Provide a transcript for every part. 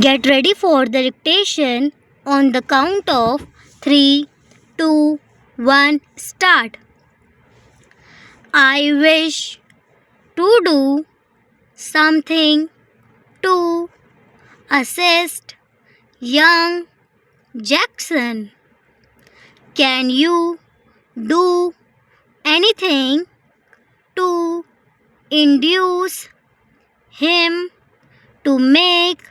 Get ready for the dictation on the count of 3, 2, 1, start. I wish to do something to assist young Jackson. Can you do anything to induce him to make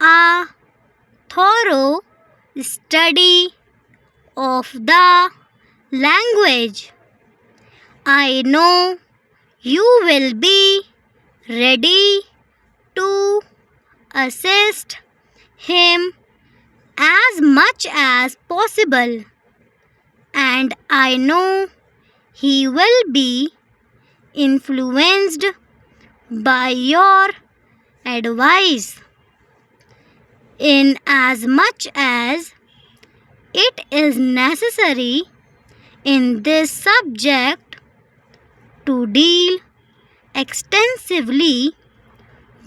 a thorough study of the language? I know you will be ready to assist him as much as possible, and I know he will be influenced by your advice in as much as it is necessary in this subject to deal extensively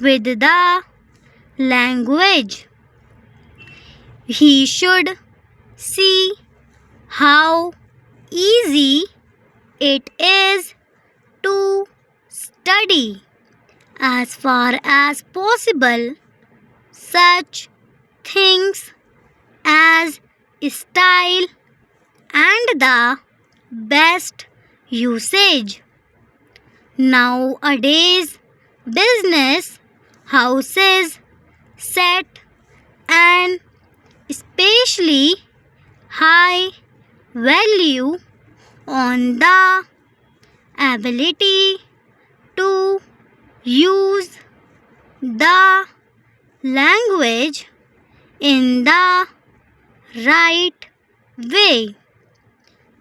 with the language. He should see how easy it is to study as far as possible such things as style and the best usage. Nowadays, business houses set an especially high value on the ability to use the language in the right way,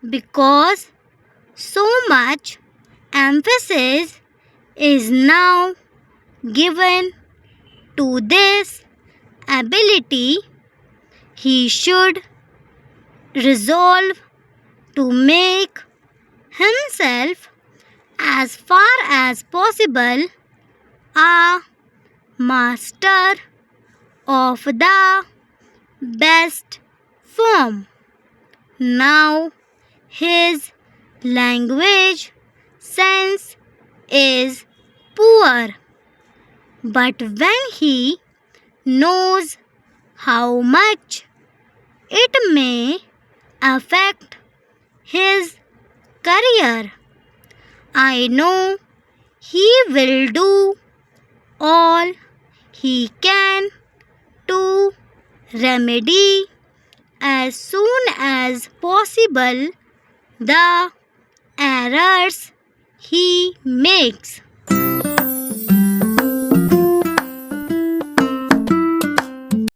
because so much emphasis is now given to this ability. He should resolve to make himself as far as possible a master of the best form. Now his language sense is poor, but when he knows how much it may affect his career, I know he will do all he can to remedy as soon as possible the errors he makes.